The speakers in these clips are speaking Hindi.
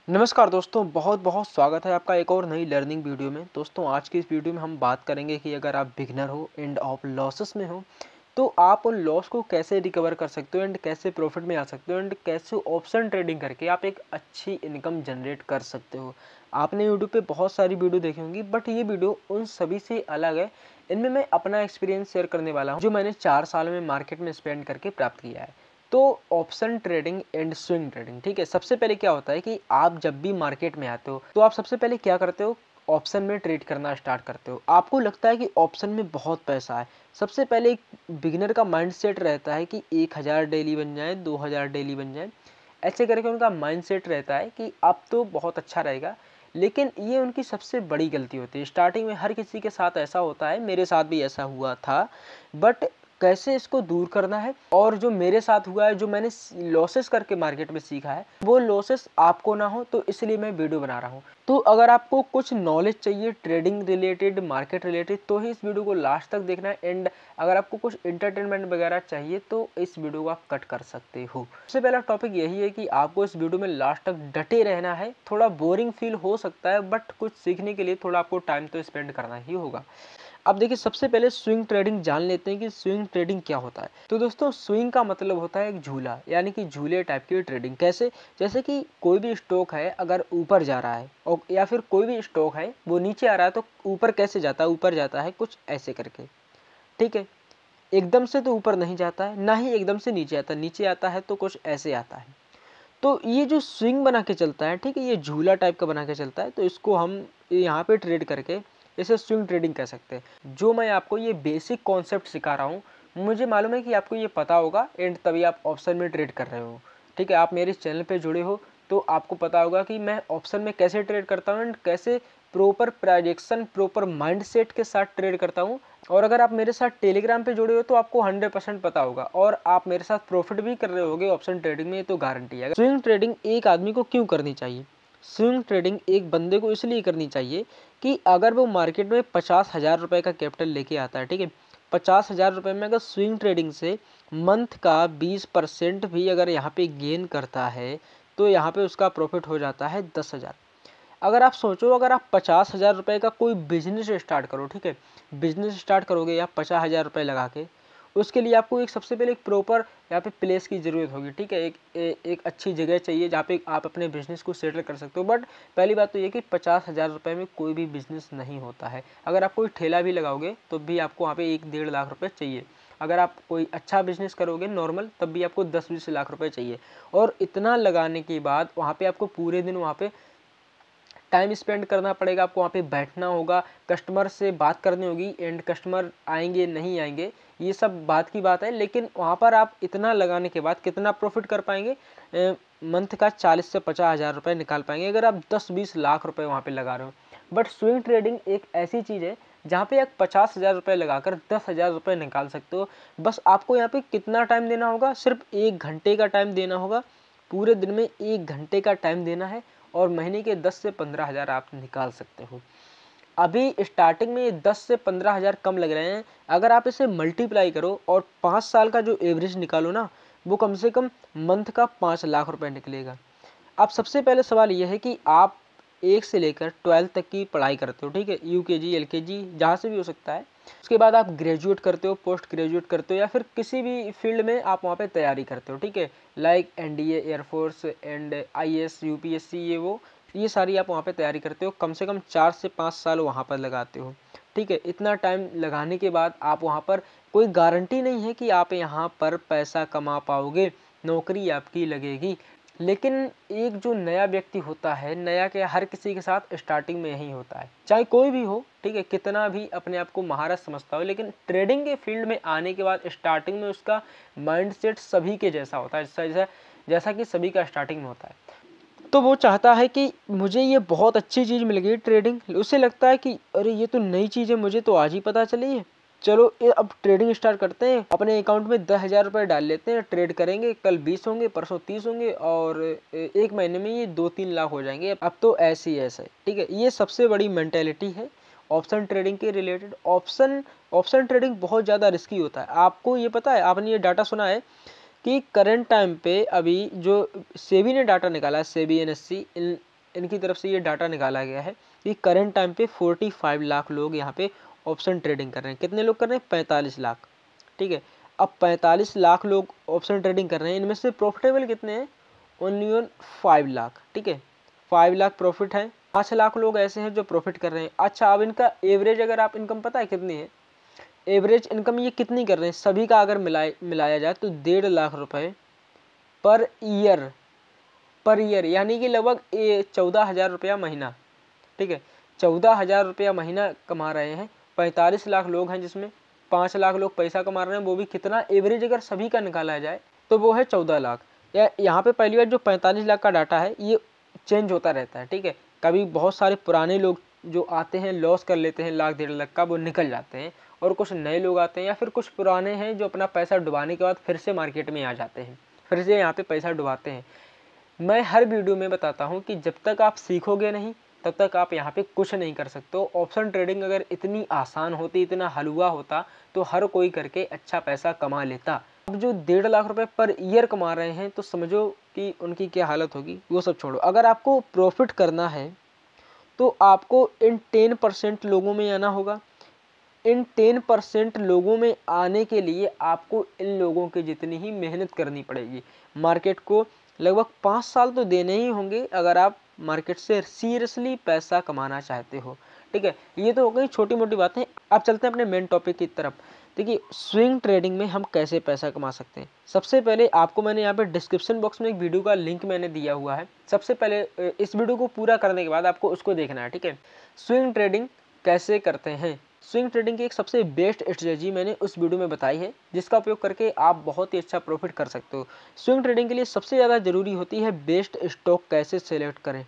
नमस्कार दोस्तों, बहुत बहुत स्वागत है आपका एक और नई लर्निंग वीडियो में। दोस्तों आज की इस वीडियो में हम बात करेंगे कि अगर आप बिगनर हो एंड आप लॉसेस में हो तो आप उन लॉस को कैसे रिकवर कर सकते हो एंड कैसे प्रॉफिट में आ सकते हो एंड कैसे ऑप्शन ट्रेडिंग करके आप एक अच्छी इनकम जनरेट कर सकते हो। आपने यूट्यूब पे बहुत सारी वीडियो देखी होंगी, बट ये वीडियो उन सभी से अलग है। इनमें मैं अपना एक्सपीरियंस शेयर करने वाला हूँ जो मैंने 4 साल में मार्केट में स्पेंड करके प्राप्त किया है। तो option trading and swing trading, ठीक है। सबसे पहले क्या होता है कि आप जब भी मार्केट में आते हो तो आप सबसे पहले क्या करते हो, ऑप्शन में ट्रेड करना स्टार्ट करते हो। आपको लगता है कि ऑप्शन में बहुत पैसा है। सबसे पहले एक बिगिनर का माइंडसेट रहता है कि 1000 डेली बन जाए, 2000 डेली बन जाए, ऐसे करके उनका माइंडसेट रहता है कि अब तो बहुत अच्छा रहेगा। लेकिन ये उनकी सबसे बड़ी गलती होती है। स्टार्टिंग में हर किसी के साथ ऐसा होता है, मेरे साथ भी ऐसा हुआ था। बट कैसे इसको दूर करना है, और जो मेरे साथ हुआ है, जो मैंने लॉसेस करके मार्केट में सीखा है, वो लॉसेस आपको ना हो, तो इसलिए मैं वीडियो बना रहा हूँ। तो अगर आपको कुछ नॉलेज चाहिए ट्रेडिंग रिलेटेड, मार्केट रिलेटेड, तो ही इस वीडियो को लास्ट तक देखना है। एंड अगर आपको कुछ इंटरटेनमेंट वगैरह चाहिए तो इस वीडियो को आप कट कर सकते हो। सबसे पहला टॉपिक यही है कि आपको इस वीडियो में लास्ट तक डटे रहना है। थोड़ा बोरिंग फील हो सकता है, बट कुछ सीखने के लिए थोड़ा आपको टाइम तो स्पेंड करना ही होगा। अब देखिए, सबसे पहले स्विंग ट्रेडिंग जान लेते हैं कि स्विंग ट्रेडिंग क्या होता है। तो दोस्तों, स्विंग का मतलब होता है एक झूला, यानी कि झूले टाइप की ट्रेडिंग। कैसे? जैसे कि कोई भी स्टॉक है अगर ऊपर जा रहा है, और या फिर कोई भी स्टॉक है वो नीचे आ रहा है, तो ऊपर कैसे जाता है? ऊपर जाता है कुछ ऐसे करके, ठीक है। एकदम से तो ऊपर नहीं जाता है, ना ही एकदम से नीचे आता है। नीचे आता है तो कुछ ऐसे आता है। तो ये जो स्विंग बना के चलता है, ठीक है, ये झूला टाइप का बना के चलता है, तो इसको हम यहाँ पे ट्रेड करके इसे स्विंग ट्रेडिंग कह सकते हैं। जो मैं आपको ये बेसिक कॉन्सेप्ट सिखा रहा हूँ, मुझे मालूम है कि आपको ये पता होगा, एंड तभी आप ऑप्शन में ट्रेड कर रहे हो, ठीक है। आप मेरे चैनल पे जुड़े हो तो आपको पता होगा कि मैं ऑप्शन में कैसे ट्रेड करता हूँ एंड कैसे प्रॉपर प्राइजेक्शन, प्रॉपर माइंडसेट के साथ ट्रेड करता हूँ। और अगर आप मेरे साथ टेलीग्राम पे जुड़े हो तो आपको 100% पता होगा, और आप मेरे साथ प्रॉफिट भी कर रहे होगे ऑप्शन ट्रेडिंग में, ये तो गारंटी है। स्विंग ट्रेडिंग एक आदमी को क्यों करनी चाहिए? स्विंग ट्रेडिंग एक बंदे को इसलिए करनी चाहिए कि अगर वो मार्केट में 50,000 रुपये का कैपिटल लेके आता है, ठीक है, 50,000 रुपये में अगर स्विंग ट्रेडिंग से मंथ का 20% भी अगर यहाँ पे गेन करता है, तो यहाँ पे उसका प्रॉफिट हो जाता है 10,000। अगर आप सोचो, अगर आप 50,000 रुपये का कोई बिजनेस स्टार्ट करो, ठीक है, बिजनेस स्टार्ट करोगे आप 50,000 रुपये लगा के, उसके लिए आपको एक सबसे पहले एक प्रॉपर यहाँ पे प्लेस की ज़रूरत होगी, ठीक है। एक अच्छी जगह चाहिए जहाँ पे आप अपने बिजनेस को सेटल कर सकते हो। बट पहली बात तो ये कि 50,000 रुपये में कोई भी बिजनेस नहीं होता है। अगर आप कोई ठेला भी लगाओगे तो भी आपको वहाँ पे 1-1.5 लाख रुपये चाहिए। अगर आप कोई अच्छा बिजनेस करोगे नॉर्मल, तब भी आपको 10-20 लाख रुपये चाहिए। और इतना लगाने के बाद वहाँ पे आपको पूरे दिन वहाँ पे टाइम स्पेंड करना पड़ेगा। आपको वहाँ पे बैठना होगा, कस्टमर से बात करनी होगी, एंड कस्टमर आएंगे नहीं आएंगे ये सब बात की बात है। लेकिन वहाँ पर आप इतना लगाने के बाद कितना प्रॉफिट कर पाएंगे? मंथ का 40 से 50,000 रुपये निकाल पाएंगे अगर आप 10-20 लाख रुपए वहाँ पे लगा रहे हो। बट स्विंग ट्रेडिंग एक ऐसी चीज़ है जहाँ पे आप 50,000 रुपये लगाकर 10,000 रुपये निकाल सकते हो। बस आपको यहाँ पे कितना टाइम देना होगा? सिर्फ 1 घंटे का टाइम देना होगा। पूरे दिन में 1 घंटे का टाइम देना है, और महीने के 10 से 15,000 आप निकाल सकते हो। अभी स्टार्टिंग में 10 से 15,000 कम लग रहे हैं। अगर आप इसे मल्टीप्लाई करो और 5 साल का जो एवरेज निकालो ना, वो कम से कम मंथ का 5 लाख रुपए निकलेगा। अब सबसे पहले सवाल यह है कि आप 1 से लेकर 12 तक की पढ़ाई करते हो, ठीक है, यूकेजी एलकेजी जहाँ से भी हो सकता है। उसके बाद आप ग्रेजुएट करते हो, पोस्ट ग्रेजुएट करते हो, या फिर किसी भी फील्ड में आप वहाँ पे तैयारी करते हो, ठीक है, like NDA, air force and IAS, UPSC, ये सारी आप वहाँ पे तैयारी करते हो। कम से कम 4 से 5 साल वहाँ पर लगाते हो, ठीक है। इतना टाइम लगाने के बाद आप वहाँ पर, कोई गारंटी नहीं है कि आप यहाँ पर पैसा कमा पाओगे, नौकरी आपकी लगेगी। लेकिन एक जो नया व्यक्ति होता है, नया क्या, हर किसी के साथ स्टार्टिंग में यही होता है, चाहे कोई भी हो, ठीक है, कितना भी अपने आप को महारत समझता हो, लेकिन ट्रेडिंग के फील्ड में आने के बाद स्टार्टिंग में उसका माइंडसेट सभी के जैसा होता है, जैसा कि सभी का स्टार्टिंग में होता है। तो वो चाहता है कि मुझे ये बहुत अच्छी चीज़ मिल गई ट्रेडिंग, उसे लगता है कि अरे ये तो नई चीज़ है, मुझे तो आज ही पता चली है, चलो ये अब ट्रेडिंग स्टार्ट करते हैं, अपने अकाउंट में 10,000 रुपये डाल लेते हैं, ट्रेड करेंगे, कल 20 होंगे, परसों 30 होंगे, और एक महीने में ये 2-3 लाख हो जाएंगे। अब तो ऐसे ही ऐसा है, ठीक है। ये सबसे बड़ी मेंटेलिटी है ऑप्शन ट्रेडिंग के रिलेटेड। ऑप्शन ट्रेडिंग बहुत ज़्यादा रिस्की होता है। आपको ये पता है, आपने ये डाटा सुना है कि करंट टाइम पे अभी जो सेबी ने डाटा निकाला है, सेबी एनएससी, इनकी तरफ से ये डाटा निकाला गया है कि करंट टाइम पे 45 लाख लोग यहाँ पे ऑप्शन ट्रेडिंग कर रहे हैं। कितने लोग कर रहे हैं? 45 लाख। ठीक है, अब 45 लाख लोग ऑप्शन ट्रेडिंग कर रहे हैं, इनमें से प्रॉफिटेबल कितने हैं? Only on 5 lakh. ठीक है, 5 लाख प्रॉफिट है, 5 लाख लोग ऐसे हैं जो प्रॉफिट कर रहे हैं। अच्छा, अब इनका एवरेज अगर आप इनकम पता है कितनी है? एवरेज इनकम ये कितनी कर रहे हैं? सभी का अगर मिलाया जाए तो 1.5 लाख रुपए पर ईयर यानी कि लगभग 14,000 रुपया महीना। ठीक है, 14,000 रुपया महीना कमा रहे हैं। 45 लाख लोग हैं जिसमें 5 लाख लोग पैसा कमा रहे हैं, वो भी कितना? एवरेज अगर सभी का निकाला जाए तो वो है 14 लाख। यहाँ पे पहली बार जो 45 लाख का डाटा है ये चेंज होता रहता है। ठीक है, कभी बहुत सारे पुराने लोग जो आते हैं लॉस कर लेते हैं 1 लाख 1.5 लाख का, वो निकल जाते हैं, और कुछ नए लोग आते हैं या फिर कुछ पुराने हैं जो अपना पैसा डुबाने के बाद फिर से मार्केट में आ जाते हैं, फिर से यहाँ पे पैसा डुबाते हैं। मैं हर वीडियो में बताता हूँ कि जब तक आप सीखोगे नहीं तब तक आप यहाँ पे कुछ नहीं कर सकते हो। ऑप्शन ट्रेडिंग अगर इतनी आसान होती, इतना हलवा होता तो हर कोई करके अच्छा पैसा कमा लेता। अब जो 1.5 लाख रुपए पर ईयर कमा रहे हैं तो समझो कि उनकी क्या हालत होगी। वो सब छोड़ो, अगर आपको प्रॉफिट करना है तो आपको इन 10% लोगों में आना होगा। इन 10% लोगों में आने के लिए आपको इन लोगों की जितनी ही मेहनत करनी पड़ेगी। मार्केट को लगभग 5 साल तो देने ही होंगे अगर आप मार्केट से सीरियसली पैसा कमाना चाहते हो। ठीक है, ये तो हो गई छोटी मोटी बातें। अब चलते हैं अपने मेन टॉपिक की तरफ। देखिए, स्विंग ट्रेडिंग में हम कैसे पैसा कमा सकते हैं। सबसे पहले आपको मैंने यहाँ पे डिस्क्रिप्शन बॉक्स में एक वीडियो का लिंक मैंने दिया हुआ है। सबसे पहले इस वीडियो को पूरा करने के बाद आपको उसको देखना है। ठीक है, स्विंग ट्रेडिंग कैसे करते हैं। स्विंग ट्रेडिंग की एक सबसे बेस्ट स्ट्रेटजी मैंने उस वीडियो में बताई है, जिसका उपयोग करके आप बहुत ही अच्छा प्रॉफिट कर सकते हो। स्विंग ट्रेडिंग के लिए सबसे ज़्यादा जरूरी होती है बेस्ट स्टॉक कैसे सेलेक्ट करें।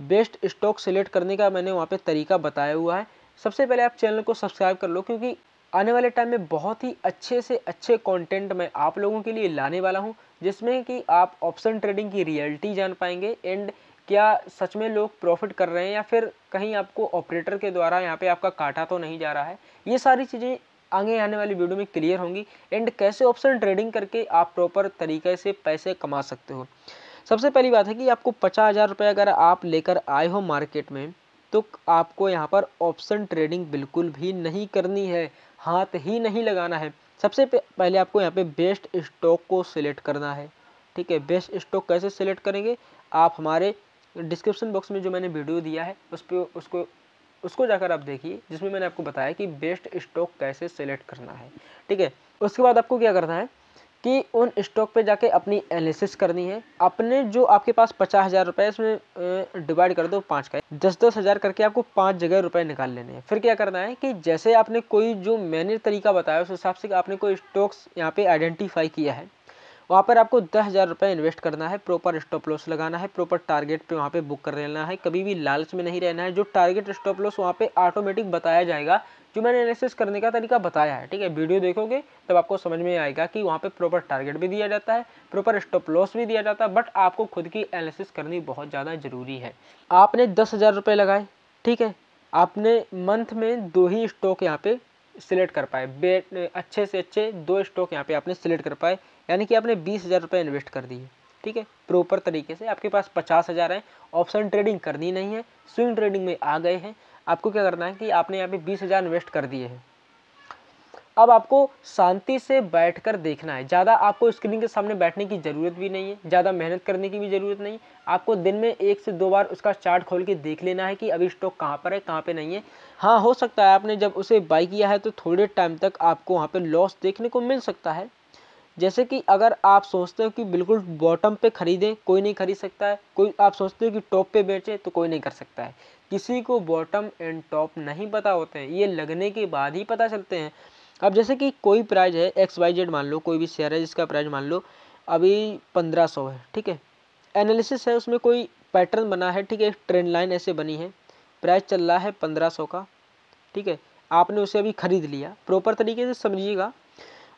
बेस्ट स्टॉक सेलेक्ट करने का मैंने वहाँ पे तरीका बताया हुआ है। सबसे पहले आप चैनल को सब्सक्राइब कर लो, क्योंकि आने वाले टाइम में बहुत ही अच्छे से अच्छे कंटेंट मैं आप लोगों के लिए लाने वाला हूँ, जिसमें कि आप ऑप्शन ट्रेडिंग की रियलिटी जान पाएंगे एंड क्या सच में लोग प्रॉफिट कर रहे हैं या फिर कहीं आपको ऑपरेटर के द्वारा यहाँ पे आपका काटा तो नहीं जा रहा है। ये सारी चीज़ें आगे आने वाली वीडियो में क्लियर होंगी एंड कैसे ऑप्शन ट्रेडिंग करके आप प्रॉपर तरीके से पैसे कमा सकते हो। सबसे पहली बात है कि आपको 50,000 रुपये अगर आप लेकर आए हो मार्केट में तो आपको यहाँ पर ऑप्शन ट्रेडिंग बिल्कुल भी नहीं करनी है, हाथ ही नहीं लगाना है। सबसे पहले आपको यहाँ पे बेस्ट स्टॉक को सिलेक्ट करना है। ठीक है, बेस्ट स्टॉक कैसे सिलेक्ट करेंगे? आप हमारे डिस्क्रिप्शन बॉक्स में जो मैंने वीडियो दिया है उसको जाकर आप देखिए, जिसमें मैंने आपको बताया कि बेस्ट स्टॉक कैसे सेलेक्ट करना है। ठीक है, उसके बाद आपको क्या करना है कि उन स्टॉक पे जाके अपनी एनालिसिस करनी है। अपने जो आपके पास 50,000 रुपये इसमें डिवाइड कर दो 5 का, 10-10 हज़ार करके आपको 5 जगह रुपए निकाल लेने हैं। फिर क्या करना है कि जैसे आपने कोई जो मैंने तरीका बताया उस हिसाब से आपने कोई स्टॉक्स यहाँ पे आइडेंटिफाई किया है, वहाँ पर आपको 10,000 रुपये इन्वेस्ट करना है। प्रॉपर स्टॉप लॉस लगाना है, प्रॉपर टारगेट पे वहाँ पे बुक कर लेना है, कभी भी लालच में नहीं रहना है। जो टारगेट स्टॉप लॉस वहाँ पे ऑटोमेटिक बताया जाएगा, जो मैंने एनालिसिस करने का तरीका बताया है। ठीक है, वीडियो देखोगे तब आपको समझ में आएगा कि वहाँ पे प्रॉपर टारगेट भी दिया जाता है, प्रॉपर स्टॉप लॉस भी दिया जाता है, बट आपको खुद की एनालिसिस करनी बहुत ज़्यादा जरूरी है। आपने 10,000 रुपये लगाए, ठीक है, आपने मंथ में 2 ही स्टॉक यहाँ पे सिलेक्ट कर पाए, अच्छे से अच्छे 2 स्टॉक यहाँ पे आपने सिलेक्ट कर पाए, यानी कि आपने 20,000 रुपये इन्वेस्ट कर दिए। ठीक है, प्रॉपर तरीके से आपके पास 50,000 है, ऑप्शन ट्रेडिंग करनी नहीं है, स्विंग ट्रेडिंग में आ गए हैं। आपको क्या करना है कि आपने यहाँ पे 20,000 इन्वेस्ट कर दिए हैं। अब आपको शांति से बैठकर देखना है। ज़्यादा आपको स्क्रीन के सामने बैठने की ज़रूरत भी नहीं है, ज़्यादा मेहनत करने की भी ज़रूरत नहीं। आपको दिन में 1 से 2 बार उसका चार्ट खोल के देख लेना है कि अभी स्टॉक कहाँ पर है, कहाँ पे नहीं है। हाँ, हो सकता है आपने जब उसे बाई किया है तो थोड़े टाइम तक आपको वहाँ पे लॉस देखने को मिल सकता है। जैसे कि अगर आप सोचते हो कि बिल्कुल बॉटम पे खरीदें, कोई नहीं खरीद सकता है। कोई आप सोचते हो कि टॉप पे बेचें तो कोई नहीं कर सकता है। किसी को बॉटम एंड टॉप नहीं पता होते हैं, ये लगने के बाद ही पता चलते हैं। अब जैसे कि कोई प्राइस है XYZ, मान लो कोई भी शेयर है जिसका प्राइस मान लो अभी 1500 है। ठीक है, एनालिसिस है, उसमें कोई पैटर्न बना है। ठीक है, एक ट्रेंड लाइन ऐसे बनी है, प्राइस चल रहा है 1500 का। ठीक है, आपने उसे अभी खरीद लिया, प्रॉपर तरीके से समझिएगा।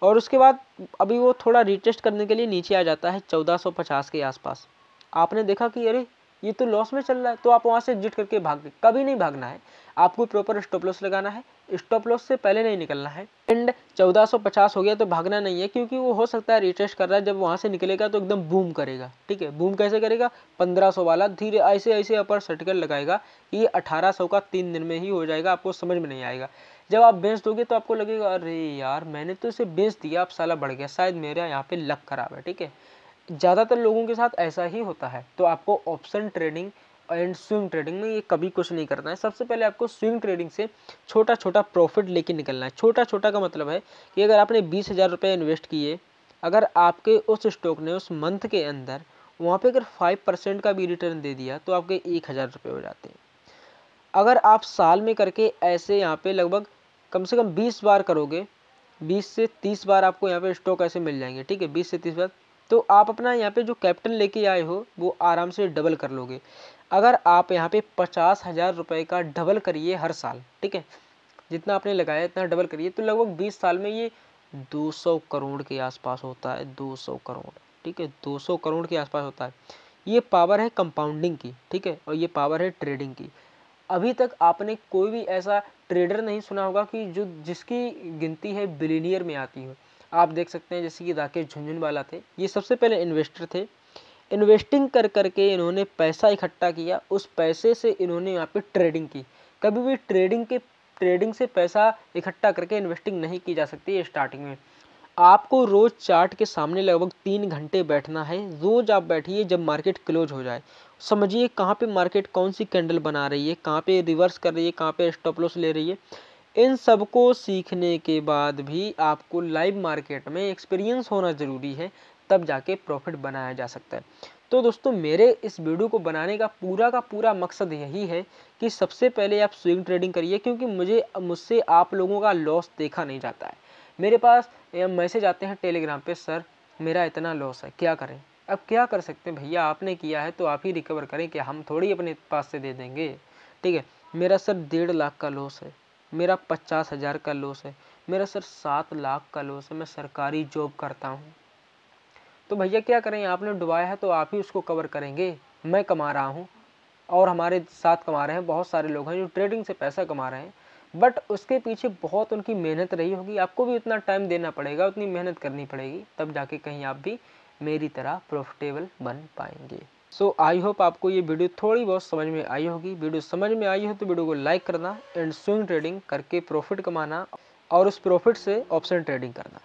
और उसके बाद अभी वो थोड़ा रिटेस्ट करने के लिए नीचे आ जाता है 1450 के आसपास। आपने देखा कि अरे ये तो लॉस में चल रहा है, तो आप वहाँ से एग्जिट करके भाग गए। कभी नहीं भागना है, आपको प्रॉपर स्टॉप लॉस लगाना है, स्टॉप लॉस से पहले नहीं निकलना है। एंड 1450 हो गया तो भागना नहीं है, क्योंकि वो हो सकता है रिटेस्ट कर रहा है, जब वहाँ से निकलेगा तो एकदम बूम करेगा। ठीक है, बूम कैसे करेगा, 1500 वाला धीरे ऐसे ऐसे अपर सर्टिकल लगाएगा, ये 1800 का 3 दिन में ही हो जाएगा, आपको समझ में नहीं आएगा। जब आप बेच दोगे तो आपको लगेगा अरे यार मैंने तो इसे बेच दिया, अब साला बढ़ गया, शायद मेरा यहाँ पे लक खराब है। ठीक है, ज़्यादातर लोगों के साथ ऐसा ही होता है। तो आपको option trading and swing trading में ये कभी कुछ नहीं करना है। सबसे पहले आपको स्विंग ट्रेडिंग से छोटा छोटा प्रॉफिट लेके निकलना है। छोटा छोटा का मतलब है कि अगर आपने 20,000 रुपये इन्वेस्ट किए, अगर आपके उस स्टॉक ने उस मंथ के अंदर वहाँ पे अगर 5% का भी रिटर्न दे दिया तो आपके 1,000 रुपये हो जाते हैं। अगर आप साल में करके ऐसे यहाँ पे लगभग कम से कम 20 बार करोगे, 20 से 30 बार आपको यहाँ पे स्टॉक ऐसे मिल जाएंगे। ठीक है, 20 से 30 बार, तो आप अपना यहाँ पे जो कैपिटल लेके आए हो वो आराम से डबल कर लोगे। अगर आप यहाँ पे 50,000 रुपये का डबल करिए हर साल, ठीक है, जितना आपने लगाया इतना डबल करिए, तो लगभग 20 साल में ये 200 करोड़ के आसपास होता है। 200 करोड़, ठीक है, 200 करोड़ के आसपास होता है। ये पावर है कंपाउंडिंग की। ठीक है, और ये पावर है ट्रेडिंग की। अभी तक आपने कोई भी ऐसा ट्रेडर नहीं सुना होगा कि जो जिसकी गिनती है बिलियनियर में आती हो। आप देख सकते हैं जैसे कि राकेश झुनझुनवाला थे, ये सबसे पहले इन्वेस्टर थे। इन्वेस्टिंग कर करके इन्होंने पैसा इकट्ठा किया, उस पैसे से इन्होंने यहाँ पे ट्रेडिंग की। कभी भी ट्रेडिंग से पैसा इकट्ठा करके इन्वेस्टिंग नहीं की जा सकती है स्टार्टिंग में। आपको रोज चार्ट के सामने लगभग 3 घंटे बैठना है। रोज आप बैठिए, जब मार्केट क्लोज हो जाए समझिए कहाँ पे मार्केट कौन सी कैंडल बना रही है, कहाँ पे रिवर्स कर रही है, कहाँ पे स्टॉप लॉस ले रही है। इन सबको सीखने के बाद भी आपको लाइव मार्केट में एक्सपीरियंस होना ज़रूरी है, तब जाके प्रॉफिट बनाया जा सकता है। तो दोस्तों मेरे इस वीडियो को बनाने का पूरा मकसद यही है कि सबसे पहले आप स्विंग ट्रेडिंग करिए, क्योंकि मुझसे आप लोगों का लॉस देखा नहीं जाता है। मेरे पास मैसेज आते हैं टेलीग्राम पे, सर मेरा इतना लॉस है, क्या करें। अब क्या कर सकते हैं भैया, आपने किया है तो आप ही रिकवर करें, कि हम थोड़ी अपने पास से दे देंगे। ठीक है, मेरा सर 1.5 लाख का लॉस है, मेरा 50,000 का लॉस है, मेरा सर 7 लाख का लॉस है, मैं सरकारी जॉब करता हूँ। तो भैया क्या करें, आपने डुबाया है तो आप ही उसको कवर करेंगे। मैं कमा रहा हूँ और हमारे साथ कमा रहे हैं बहुत सारे लोग हैं जो ट्रेडिंग से पैसा कमा रहे हैं, बट उसके पीछे बहुत उनकी मेहनत रही होगी। आपको भी उतना टाइम देना पड़ेगा, उतनी मेहनत करनी पड़ेगी, तब जाके कहीं आप भी मेरी तरह प्रॉफिटेबल बन पाएंगे। सो आई होप आपको ये वीडियो थोड़ी बहुत समझ में आई होगी। वीडियो समझ में आई हो तो वीडियो को लाइक करना एंड स्विंग ट्रेडिंग करके प्रॉफिट कमाना और उस प्रॉफिट से ऑप्शन ट्रेडिंग करना।